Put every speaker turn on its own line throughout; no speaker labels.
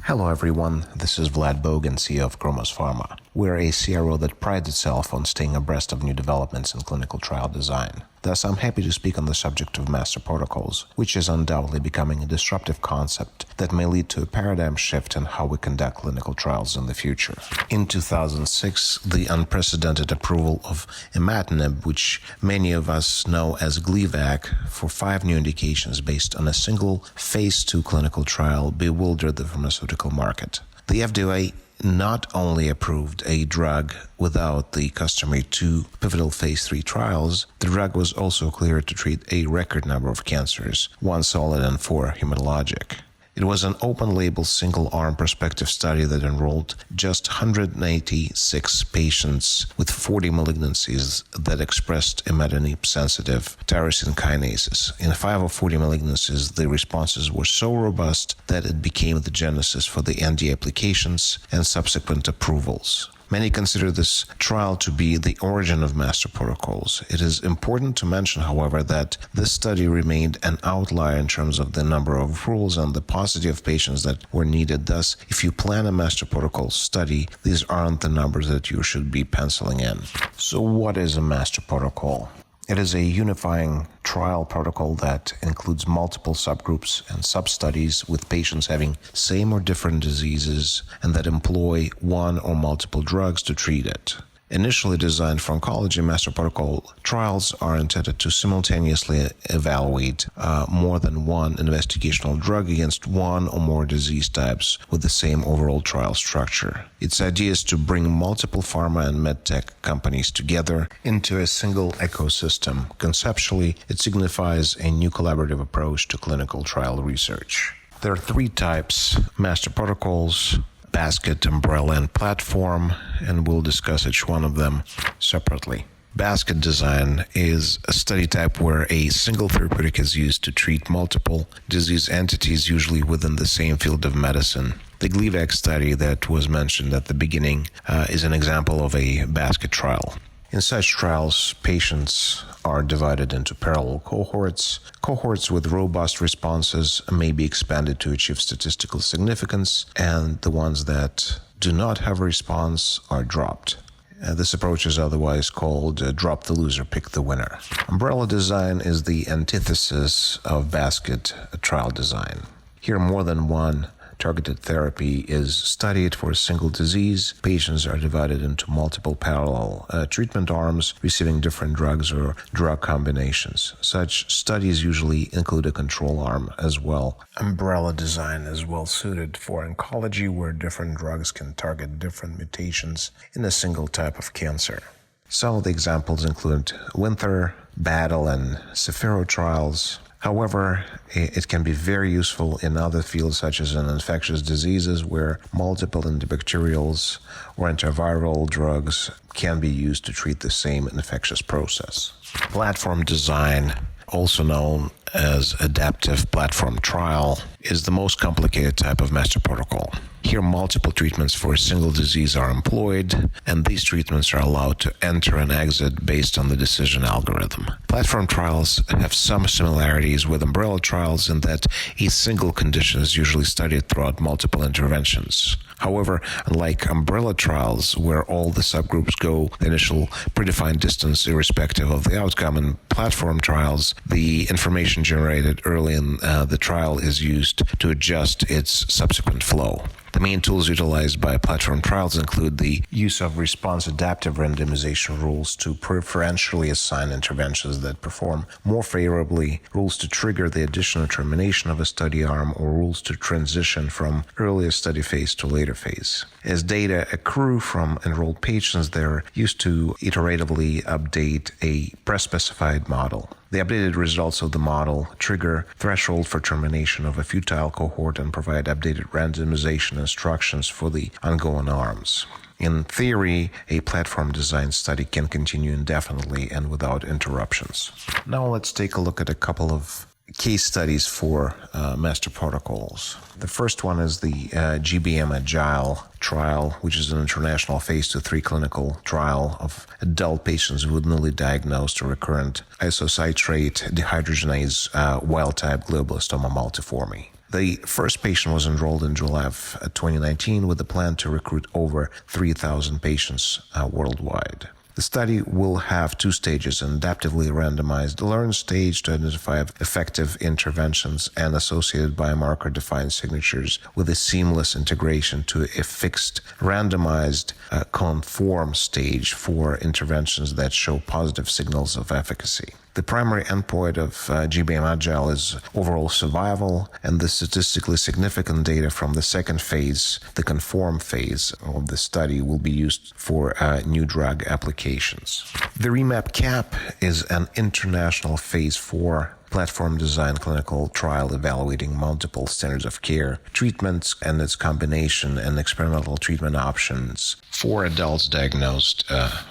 Hello everyone, this is Vlad Bogin, CEO of Cromos Pharma. We're a CRO that prides itself on staying abreast of new developments in clinical trial design. Thus, I'm happy to speak on the subject of master protocols, which is undoubtedly becoming a disruptive concept that may lead to a paradigm shift in how we conduct clinical trials in the future. In 2006, the unprecedented approval of imatinib, which many of us know as Gleevec, for 5 new indications based on a single phase 2 clinical trial bewildered the pharmaceutical market. The FDA not only approved a drug without the customary 2 pivotal phase 3 trials, the drug was also cleared to treat a record number of cancers, 1 solid and 4 hematologic. It was an open-label, single-arm prospective study that enrolled just 186 patients with 40 malignancies that expressed imatinib-sensitive tyrosine kinases. In 5 of 40 malignancies, the responses were so robust that it became the genesis for the NDA applications and subsequent approvals. Many consider this trial to be the origin of master protocols. It is important to mention, however, that this study remained an outlier in terms of the number of rules and the paucity of patients that were needed. Thus, if you plan a master protocol study, these aren't the numbers that you should be penciling in. So what is a master protocol? It is a unifying trial protocol that includes multiple subgroups and sub-studies with patients having same or different diseases and that employ one or multiple drugs to treat it. Initially designed for oncology, master protocol trials are intended to simultaneously evaluate more than one investigational drug against one or more disease types with the same overall trial structure. Its idea is to bring multiple pharma and medtech companies together into a single ecosystem. Conceptually, it signifies a new collaborative approach to clinical trial research. There are 3 types: master protocols, basket, umbrella, and platform, and we'll discuss each one of them separately. Basket design is a study type where a single therapeutic is used to treat multiple disease entities, usually within the same field of medicine. The Gleevec study that was mentioned at the beginning is an example of a basket trial. In such trials, patients are divided into parallel cohorts. Cohorts with robust responses may be expanded to achieve statistical significance, and the ones that do not have a response are dropped. This approach is otherwise called drop the loser, pick the winner. Umbrella design is the antithesis of basket trial design. Here, more than one targeted therapy is studied for a single disease. Patients are divided into multiple parallel treatment arms, receiving different drugs or drug combinations. Such studies usually include a control arm as well. Umbrella design is well suited for oncology, where different drugs can target different mutations in a single type of cancer. Some of the examples include Winter, Battle, and Cephiro trials. However, it can be very useful in other fields such as in infectious diseases, where multiple antibacterials or antiviral drugs can be used to treat the same infectious process. Platform design, also known as adaptive platform trial, is the most complicated type of master protocol. Here, multiple treatments for a single disease are employed, and these treatments are allowed to enter and exit based on the decision algorithm. Platform trials have some similarities with umbrella trials in that a single condition is usually studied throughout multiple interventions. However, unlike umbrella trials, where all the subgroups go the initial predefined distance irrespective of the outcome, in platform trials, the information generated early in the trial is used to adjust its subsequent flow. The main tools utilized by platform trials include the use of response adaptive randomization rules to preferentially assign interventions that perform more favorably, rules to trigger the addition or termination of a study arm, or rules to transition from earlier study phase to later phase. As data accrue from enrolled patients, they're used to iteratively update a pre-specified model. The updated results of the model trigger threshold for termination of a futile cohort and provide updated randomization instructions for the ongoing arms. In theory, a platform design study can continue indefinitely and without interruptions. Now let's take a look at a couple of case studies for master protocols. The first one is the GBM AGILE trial, which is an international phase 2-3 clinical trial of adult patients with newly diagnosed or recurrent isocitrate dehydrogenase wild-type glioblastoma multiforme. The first patient was enrolled in July of 2019 with the plan to recruit over 3,000 patients worldwide. The study will have two stages: an adaptively randomized learn stage to identify effective interventions and associated biomarker-defined signatures with a seamless integration to a fixed randomized conform stage for interventions that show positive signals of efficacy. The primary endpoint of GBM AGILE is overall survival, and the statistically significant data from the second phase, the conform phase of the study, will be used for new drug applications. The REMAP-CAP is an international phase 4 platform design clinical trial evaluating multiple standards of care, treatments and its combination, and experimental treatment options for adults diagnosed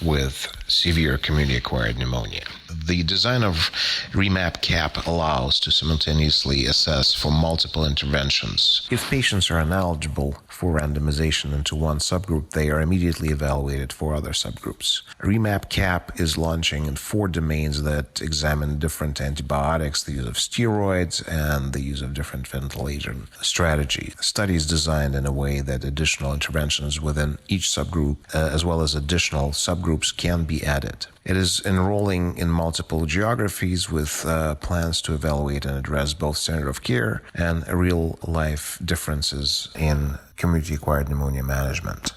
with severe community-acquired pneumonia. The design of REMAP-CAP allows to simultaneously assess for multiple interventions. If patients are ineligible for randomization into one subgroup, they are immediately evaluated for other subgroups. REMAP-CAP is launching in 4 domains that examine different antibiotics, the use of steroids, and the use of different ventilation strategies. The study is designed in a way that additional interventions within each subgroup, as well as additional subgroups, can be added. It is enrolling in multiple geographies with plans to evaluate and address both standard of care and real-life differences in community-acquired pneumonia management.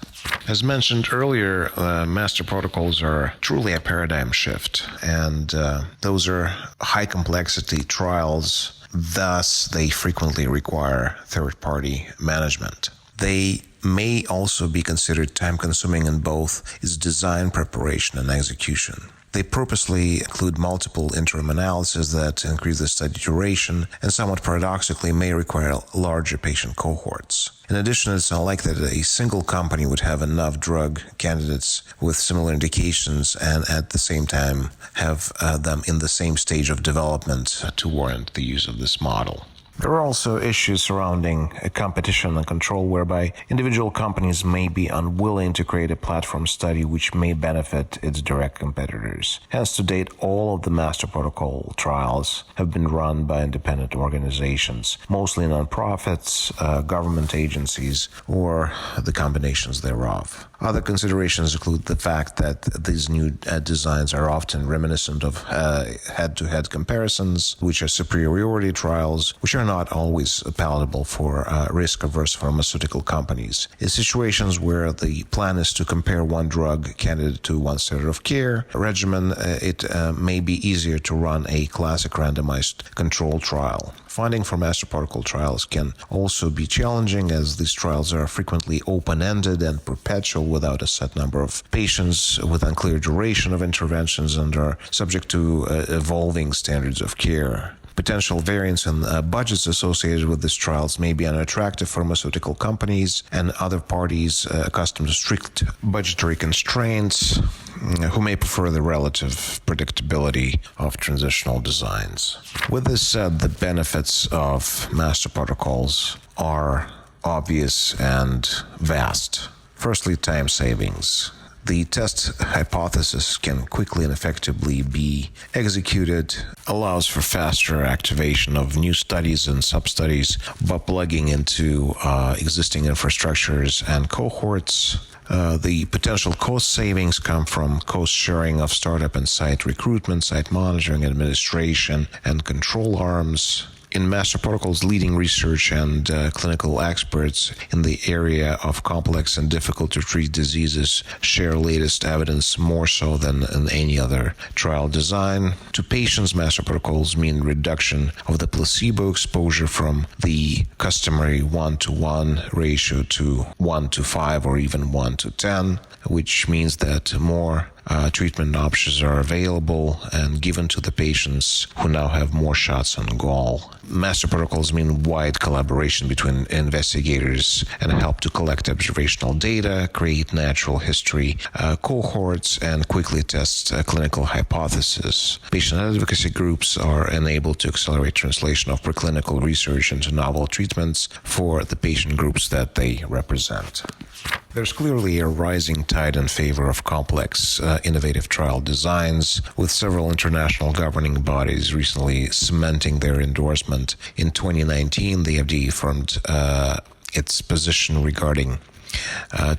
As mentioned earlier, master protocols are truly a paradigm shift, and those are high-complexity trials. Thus, they frequently require third-party management. They may also be considered time-consuming in both its design, preparation, and execution. They purposely include multiple interim analyses that increase the study duration and somewhat paradoxically may require larger patient cohorts. In addition, it's unlikely that a single company would have enough drug candidates with similar indications and at the same time have them in the same stage of development to warrant the use of this model. There are also issues surrounding competition and control whereby individual companies may be unwilling to create a platform study which may benefit its direct competitors. Hence, to date, all of the master protocol trials have been run by independent organizations, mostly nonprofits, government agencies, or the combinations thereof. Other considerations include the fact that these new designs are often reminiscent of head-to-head comparisons, which are superiority trials, which are not always palatable for risk-averse pharmaceutical companies. In situations where the plan is to compare one drug candidate to one standard of care regimen, it may be easier to run a classic randomized control trial. Funding for master protocol trials can also be challenging, as these trials are frequently open-ended and perpetual without a set number of patients, with unclear duration of interventions, and are subject to evolving standards of care. Potential variance in budgets associated with these trials may be unattractive for pharmaceutical companies and other parties accustomed to strict budgetary constraints who may prefer the relative predictability of transitional designs. With this said, the benefits of master protocols are obvious and vast. Firstly, time savings. The test hypothesis can quickly and effectively be executed, allows for faster activation of new studies and sub-studies by plugging into existing infrastructures and cohorts. The potential cost savings come from cost sharing of startup and site recruitment, site monitoring, administration, and control arms. In master protocols, leading research and clinical experts in the area of complex and difficult to treat diseases share latest evidence more so than in any other trial design. To patients, master protocols mean reduction of the placebo exposure from the customary 1-to-1 ratio to 1-to-5 or even 1-to-10, which means that more treatment options are available and given to the patients who now have more shots on goal. Master protocols mean wide collaboration between investigators and help to collect observational data, create natural history cohorts, and quickly test clinical hypotheses. Patient advocacy groups are enabled to accelerate translation of preclinical research into novel treatments for the patient groups that they represent. There's clearly a rising tide in favor of complex, innovative trial designs, with several international governing bodies recently cementing their endorsement. In 2019, the FDA affirmed its position regarding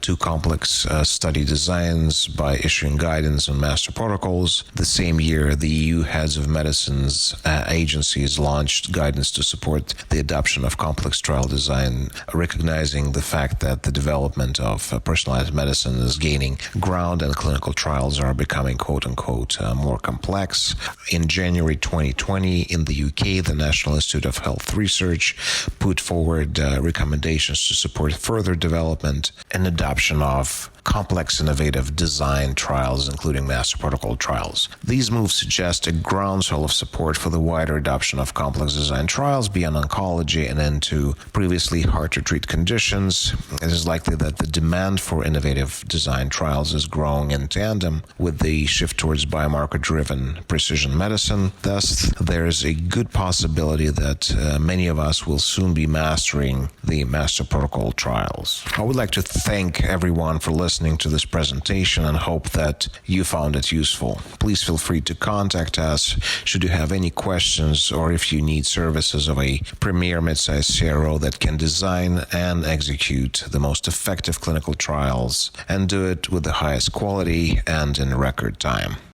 two complex study designs by issuing guidance on master protocols. The same year, the EU heads of medicines agencies launched guidance to support the adoption of complex trial design, recognizing the fact that the development of personalized medicine is gaining ground and clinical trials are becoming quote-unquote more complex. In January 2020, in the UK, the National Institute of Health Research put forward recommendations to support further development and adoption of complex, innovative design trials, including master protocol trials. These moves suggest a groundswell of support for the wider adoption of complex design trials beyond oncology and into previously hard-to-treat conditions. It is likely that the demand for innovative design trials is growing in tandem with the shift towards biomarker-driven precision medicine. Thus, there is a good possibility that many of us will soon be mastering the master protocol trials. I would like to thank everyone for listening to this presentation and hope that you found it useful. Please feel free to contact us should you have any questions or if you need services of a premier mid-sized CRO that can design and execute the most effective clinical trials and do it with the highest quality and in record time.